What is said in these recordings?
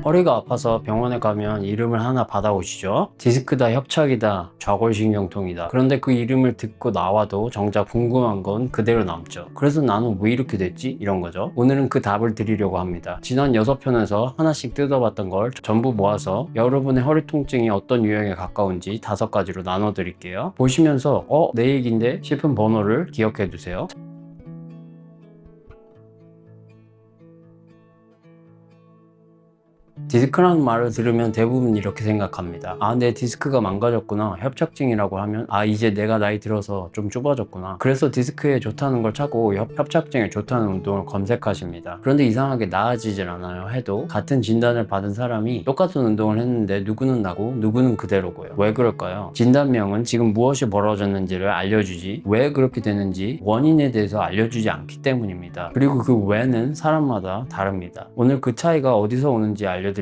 허리가 아파서 병원에 가면 이름을 하나 받아오시죠. 디스크다, 협착이다, 좌골신경통이다. 그런데 그 이름을 듣고 나와도 정작 궁금한 건 그대로 남죠. 그래서 나는 왜 이렇게 됐지? 이런 거죠. 오늘은 그 답을 드리려고 합니다. 지난 6편에서 하나씩 뜯어봤던 걸 전부 모아서 여러분의 허리 통증이 어떤 유형에 가까운지 5가지로 나눠 드릴게요. 보시면서 내 얘기인데 싶은 번호를 기억해 두세요. 디스크라는 말을 들으면 대부분 이렇게 생각합니다. 내 디스크가 망가졌구나. 협착증이라고 하면 이제 내가 나이 들어서 좀 좁아졌구나. 그래서 디스크에 좋다는 걸 찾고 협착증에 좋다는 운동을 검색하십니다. 그런데 이상하게 나아지질 않아요. 해도 같은 진단을 받은 사람이 똑같은 운동을 했는데 누구는 나고 누구는 그대로고요. 왜 그럴까요? 진단명은 지금 무엇이 벌어졌는지를 알려주지 왜 그렇게 되는지 원인에 대해서 알려주지 않기 때문입니다. 그리고 그 왜는 사람마다 다릅니다. 오늘 그 차이가 어디서 오는지 알려드릴게요.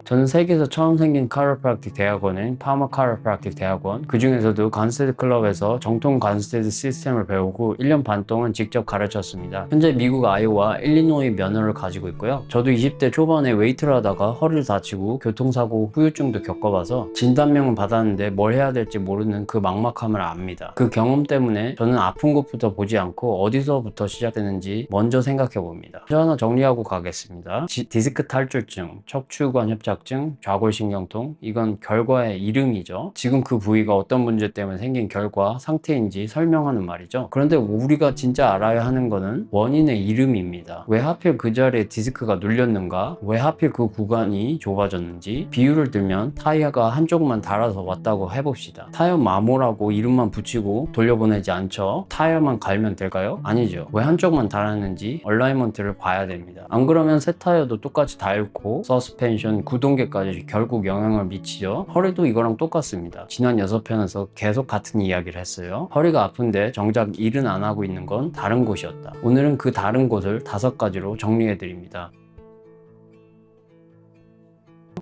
전 세계에서 처음 생긴 카이로프랙틱 대학원은 파마 카이로프랙틱 대학원, 그 중에서도 간스테드 클럽에서 정통 간스테드 시스템을 배우고 1년 반 동안 직접 가르쳤습니다. 현재 미국 아이오와 일리노이 면허를 가지고 있고요. 저도 20대 초반에 웨이트를 하다가 허리를 다치고 교통사고 후유증도 겪어봐서 진단명은 받았는데 뭘 해야 될지 모르는 그 막막함을 압니다. 그 경험 때문에 저는 아픈 곳부터 보지 않고 어디서부터 시작되는지 먼저 생각해 봅니다. 하나 정리하고 가겠습니다. 디스크 탈출증, 척추관 협착증, 좌골신경통, 이건 결과의 이름이죠. 지금 그 부위가 어떤 문제 때문에 생긴 결과, 상태인지 설명하는 말이죠. 그런데 우리가 진짜 알아야 하는 거는 원인의 이름입니다. 왜 하필 그 자리에 디스크가 눌렸는가? 왜 하필 그 구간이 좁아졌는지? 비유를 들면 타이어가 한쪽만 닳아서 왔다고 해봅시다. 타이어 마모라고 이름만 붙이고 돌려보내지 않죠. 타이어만 갈면 될까요? 아니죠. 왜 한쪽만 닳았는지 얼라이먼트를 봐야 됩니다. 안 그러면 새 타이어도 똑같이 닳고 서스펜션, 구동계까지 결국 영향을 미치죠. 허리도 이거랑 똑같습니다. 지난 6편에서 계속 같은 이야기를 했어요. 허리가 아픈데 정작 일은 안 하고 있는 건 다른 곳이었다. 오늘은 그 다른 곳을 5가지로 정리해 드립니다.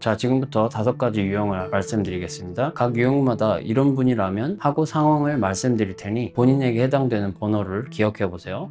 자, 지금부터 5가지 유형을 말씀드리겠습니다. 각 유형마다 이런 분이라면 하고 상황을 말씀드릴 테니 본인에게 해당되는 번호를 기억해 보세요.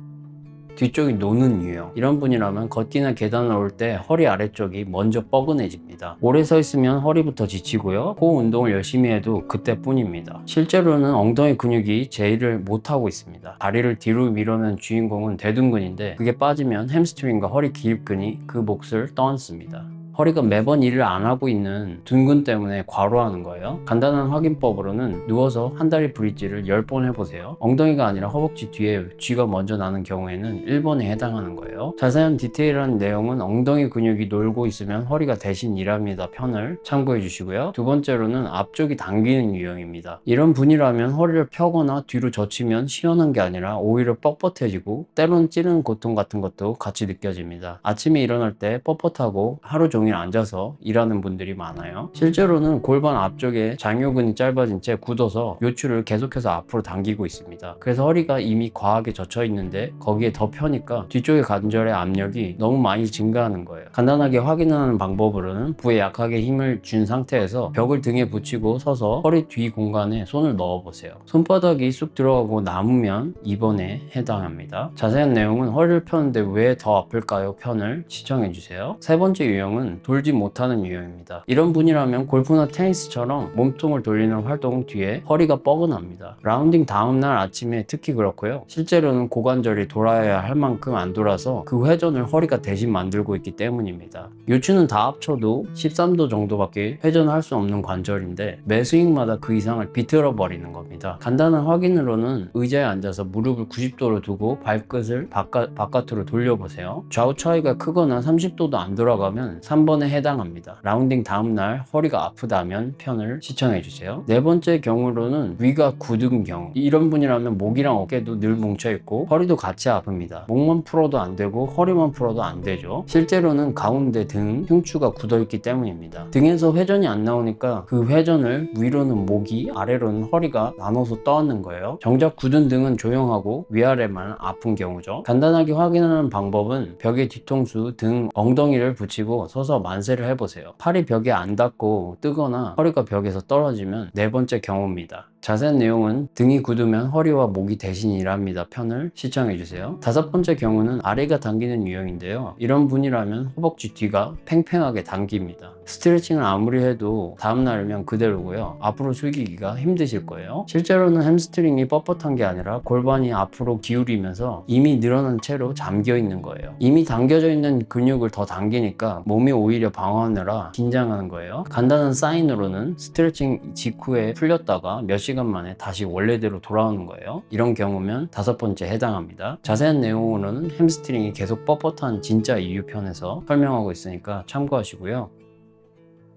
뒤쪽이 노는 유형, 이런 분이라면 걷기나 계단을 올 때 허리 아래쪽이 먼저 뻐근해집니다. 오래 서 있으면 허리부터 지치고요. 코 운동을 열심히 해도 그때뿐입니다. 실제로는 엉덩이 근육이 제의를 못하고 있습니다. 다리를 뒤로 밀어낸 주인공은 대둔근인데 그게 빠지면 햄스트링과 허리 기립근이 그 몫을 떠안습니다. 허리가 매번 일을 안 하고 있는 둔근 때문에 과로하는 거예요. 간단한 확인법으로는 누워서 한 다리 브릿지를 10번 해보세요. 엉덩이가 아니라 허벅지 뒤에 쥐가 먼저 나는 경우에는 1번에 해당하는 거예요. 자세한 디테일한 내용은 엉덩이 근육이 놀고 있으면 허리가 대신 일합니다 편을 참고해 주시고요. 두 번째로는 앞쪽이 당기는 유형입니다. 이런 분이라면 허리를 펴거나 뒤로 젖히면 시원한 게 아니라 오히려 뻣뻣해지고 때로는 찌르는 고통 같은 것도 같이 느껴집니다. 아침에 일어날 때 뻣뻣하고 하루 종일 앉아서 일하는 분들이 많아요. 실제로는 골반 앞쪽에 장요근이 짧아진 채 굳어서 요추를 계속해서 앞으로 당기고 있습니다. 그래서 허리가 이미 과하게 젖혀 있는데 거기에 더 펴니까 뒤쪽의 관절의 압력이 너무 많이 증가하는 거예요. 간단하게 확인하는 방법으로는 부에 약하게 힘을 준 상태에서 벽을 등에 붙이고 서서 허리 뒤 공간에 손을 넣어 보세요. 손바닥이 쑥 들어가고 남으면 2번에 해당합니다. 자세한 내용은 허리를 펴는데 왜 더 아플까요? 편을 시청해 주세요. 세 번째 유형은 돌지 못하는 유형입니다. 이런 분이라면 골프나 테니스처럼 몸통을 돌리는 활동 뒤에 허리가 뻐근합니다. 라운딩 다음날 아침에 특히 그렇고요. 실제로는 고관절이 돌아야 할 만큼 안 돌아서 그 회전을 허리가 대신 만들고 있기 때문입니다. 요추는 다 합쳐도 13도 정도밖에 회전할 수 없는 관절인데 매 스윙마다 그 이상을 비틀어 버리는 겁니다. 간단한 확인으로는 의자에 앉아서 무릎을 90도로 두고 발끝을 바깥으로 돌려보세요. 좌우 차이가 크거나 30도도 안 돌아가면 3번에 해당합니다. 라운딩 다음날 허리가 아프다면 편을 시청해주세요. 네 번째 경우로는 위가 굳은 경우, 이런 분이라면 목이랑 어깨도 늘 뭉쳐있고 허리도 같이 아픕니다. 목만 풀어도 안 되고 허리만 풀어도 안 되죠. 실제로는 가운데 등 흉추가 굳어있기 때문입니다. 등에서 회전이 안 나오니까 그 회전을 위로는 목이, 아래로는 허리가 나눠서 떠안는 거예요. 정작 굳은 등은 조용하고 위아래만 아픈 경우죠. 간단하게 확인하는 방법은 벽에 뒤통수, 등, 엉덩이를 붙이고 서서 만세를 해보세요. 팔이 벽에 안 닿고 뜨거나 허리가 벽에서 떨어지면 네 번째 경우입니다. 자세한 내용은 등이 굳으면 허리와 목이 대신 일합니다 편을 시청해주세요. 5번째 경우는 아래가 당기는 유형인데요. 이런 분이라면 허벅지 뒤가 팽팽하게 당깁니다. 스트레칭을 아무리 해도 다음날이면 그대로고요. 앞으로 숙이기가 힘드실 거예요. 실제로는 햄스트링이 뻣뻣한 게 아니라 골반이 앞으로 기울이면서 이미 늘어난 채로 잠겨 있는 거예요. 이미 당겨져 있는 근육을 더 당기니까 몸이 오히려 방어하느라 긴장하는 거예요. 간단한 사인으로는 스트레칭 직후에 풀렸다가 몇 시간 만에 다시 원래대로 돌아오는 거예요. 이런 경우면 5번째 해당합니다. 자세한 내용으로는 햄스트링이 계속 뻣뻣한 진짜 이유 편에서 설명하고 있으니까 참고하시고요.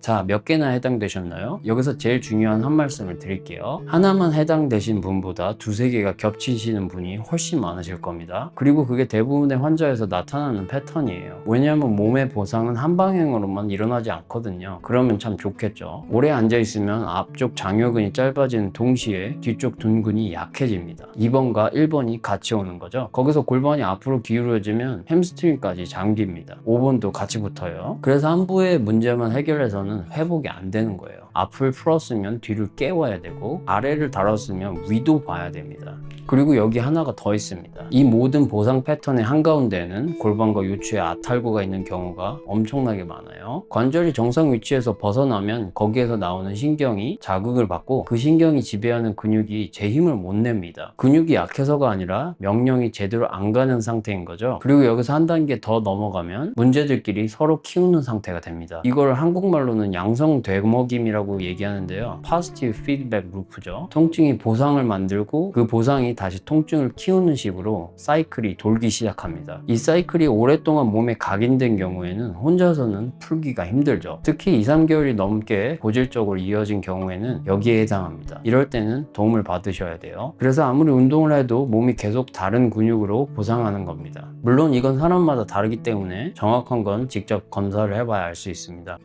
자, 몇 개나 해당되셨나요? 여기서 제일 중요한 한 말씀을 드릴게요. 하나만 해당되신 분보다 두세 개가 겹치시는 분이 훨씬 많으실 겁니다. 그리고 그게 대부분의 환자에서 나타나는 패턴이에요. 왜냐하면 몸의 보상은 한 방향으로만 일어나지 않거든요. 그러면 참 좋겠죠. 오래 앉아있으면 앞쪽 장요근이 짧아지는 동시에 뒤쪽 둔근이 약해집니다. 2번과 1번이 같이 오는 거죠. 거기서 골반이 앞으로 기울어지면 햄스트링까지 잠깁니다. 5번도 같이 붙어요. 그래서 한 부의 문제만 해결해서는 회복이 안 되는 거예요. 앞을 풀었으면 뒤를 깨워야 되고 아래를 다뤘으면 위도 봐야 됩니다. 그리고 여기 하나가 더 있습니다. 이 모든 보상 패턴의 한가운데에는 골반과 요추에 아탈구가 있는 경우가 엄청나게 많아요. 관절이 정상 위치에서 벗어나면 거기에서 나오는 신경이 자극을 받고 그 신경이 지배하는 근육이 제 힘을 못 냅니다. 근육이 약해서가 아니라 명령이 제대로 안 가는 상태인 거죠. 그리고 여기서 한 단계 더 넘어가면 문제들끼리 서로 키우는 상태가 됩니다. 이걸 한국말로는 양성 되먹임이라고 얘기하는데요. Positive Feedback Loop죠. 통증이 보상을 만들고 그 보상이 다시 통증을 키우는 식으로 사이클이 돌기 시작합니다. 이 사이클이 오랫동안 몸에 각인된 경우에는 혼자서는 풀기가 힘들죠. 특히 2-3개월이 넘게 고질적으로 이어진 경우에는 여기에 해당합니다. 이럴 때는 도움을 받으셔야 돼요. 그래서 아무리 운동을 해도 몸이 계속 다른 근육으로 보상하는 겁니다. 물론 이건 사람마다 다르기 때문에 정확한 건 직접 검사를 해봐야 알 수 있습니다.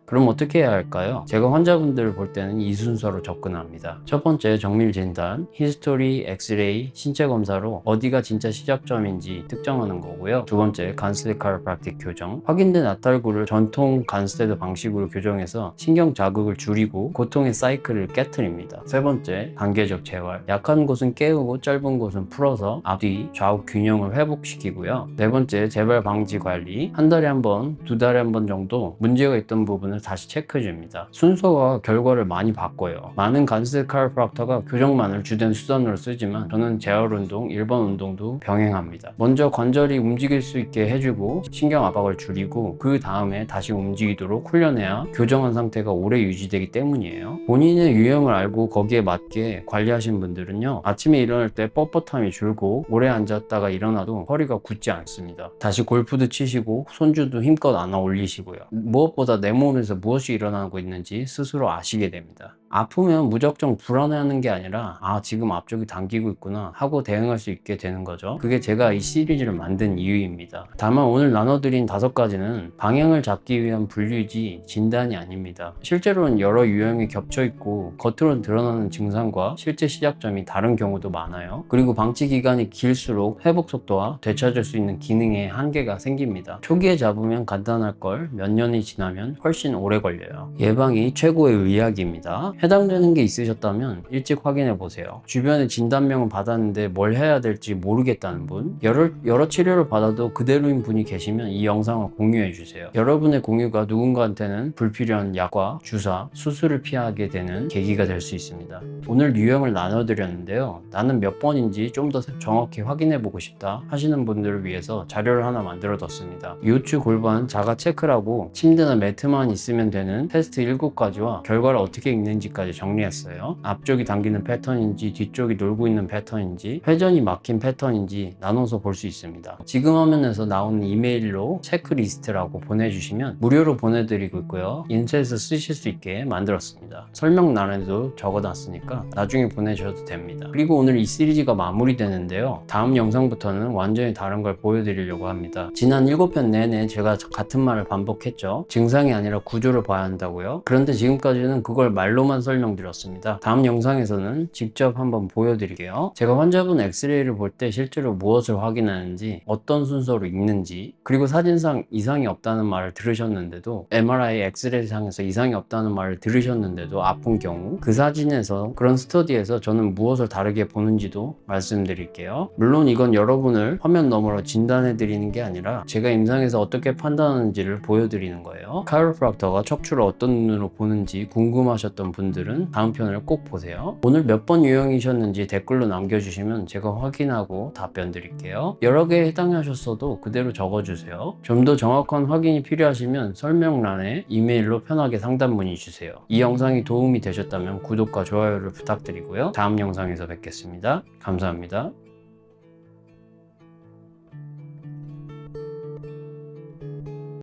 그럼 어떻게 해야 할까요? 제가 환자분들을 볼 때는 이 순서로 접근합니다. 첫 번째, 정밀 진단, 히스토리, 엑스레이, 신체 검사로 어디가 진짜 시작점인지 특정하는 거고요. 두 번째, 간스레드 카이로프랙틱 교정, 확인된 아탈구를 전통 간스레드 방식으로 교정해서 신경 자극을 줄이고 고통의 사이클을 깨트립니다. 세 번째, 단계적 재활, 약한 곳은 깨우고 짧은 곳은 풀어서 앞뒤 좌우 균형을 회복시키고요. 네 번째, 재발 방지 관리, 한 달에 한 번, 2달에 한 번 정도 문제가 있던 부분을 다시 체크해줍니다. 순서와 결과를 많이 바꿔요. 많은 간스레드 카이로프랙터가 교정만을 주된 수단으로 쓰지만 저는 재활 운동, 일반 운동도 병행합니다. 먼저 관절이 움직일 수 있게 해주고 신경 압박을 줄이고 그 다음에 다시 움직이도록 훈련해야 교정한 상태가 오래 유지되기 때문이에요. 본인의 유형을 알고 거기에 맞게 관리하신 분들은요, 아침에 일어날 때 뻣뻣함이 줄고 오래 앉았다가 일어나도 허리가 굳지 않습니다. 다시 골프도 치시고 손주도 힘껏 안아 올리시고요. 무엇보다 내 몸에서 무엇이 일어나고 있는지 스스로 아시게 됩니다. 아프면 무작정 불안해하는 게 아니라 지금 앞쪽이 당기고 있구나 하고 대응할 수 있게 되는 거죠. 그게 제가 이 시리즈를 만든 이유입니다. 다만 오늘 나눠드린 5가지는 방향을 잡기 위한 분류이지 진단이 아닙니다. 실제로는 여러 유형이 겹쳐있고 겉으로는 드러나는 증상과 실제 시작점이 다른 경우도 많아요. 그리고 방치 기간이 길수록 회복 속도와 되찾을 수 있는 기능에 한계가 생깁니다. 초기에 잡으면 간단할 걸 몇 년이 지나면 훨씬 오래 걸려요. 예방이 최고의 의학입니다. 해당되는 게 있으셨다면 일찍 확인해 보세요. 주변에 진단명을 받았는데 뭘 해야 될지 모르겠다는 분, 여러 치료를 받아도 그대로인 분이 계시면 이 영상을 공유해 주세요. 여러분의 공유가 누군가한테는 불필요한 약과 주사, 수술을 피하게 되는 계기가 될 수 있습니다. 오늘 유형을 나눠드렸는데요. 나는 몇 번인지 좀 더 정확히 확인해 보고 싶다 하시는 분들을 위해서 자료를 하나 만들어 뒀습니다. 요추 골반 자가 체크라고 침대나 매트만 있으면 되는 테스트 7가지와 결과를 어떻게 읽는지까지 정리했어요. 앞쪽이 당기는 패턴인지 뒤쪽이 놀고 있는 패턴인지 회전이 막힌 패턴인지 나눠서 볼 수 있습니다. 지금 화면에서 나오는 이메일로 체크리스트라고 보내주시면 무료로 보내드리고 있고요. 인쇄해서 쓰실 수 있게 만들었습니다. 설명란에도 적어놨으니까 나중에 보내셔도 됩니다. 그리고 오늘 이 시리즈가 마무리되는데요. 다음 영상부터는 완전히 다른 걸 보여드리려고 합니다. 지난 7편 내내 제가 같은 말을 반복했죠. 증상이 아니라 구조를 봐야 한다고요. 그런데 지금까지는 그걸 말로만 설명드렸습니다. 다음 영상에서는 직접 한번 보여드릴게요. 제가 환자분 엑스레이를 볼 때 실제로 무엇을 확인하는지, 어떤 순서로 읽는지, 그리고 사진상 이상이 없다는 말을 들으셨는데도, MRI 엑스레이상에서 이상이 없다는 말을 들으셨는데도 아픈 경우, 그 사진에서 그런 스터디에서 저는 무엇을 다르게 보는지도 말씀드릴게요. 물론 이건 여러분을 화면 너머로 진단해 드리는 게 아니라 제가 임상에서 어떻게 판단하는지를 보여드리는 거예요. 카이로프락터가 척추를 어떤 눈으로 보는지 궁금하셨던 분들은 다음 편을 꼭 보세요. 오늘 몇 번 유형이셨는지 댓글로 남겨주시면 제가 확인하고 답변 드릴게요. 여러 개에 해당하셨어도 그대로 적어주세요. 좀 더 정확한 확인이 필요하시면 설명란에 이메일로 편하게 상담 문의 주세요. 이 영상이 도움이 되셨다면 구독과 좋아요를 부탁드리고요. 다음 영상에서 뵙겠습니다. 감사합니다.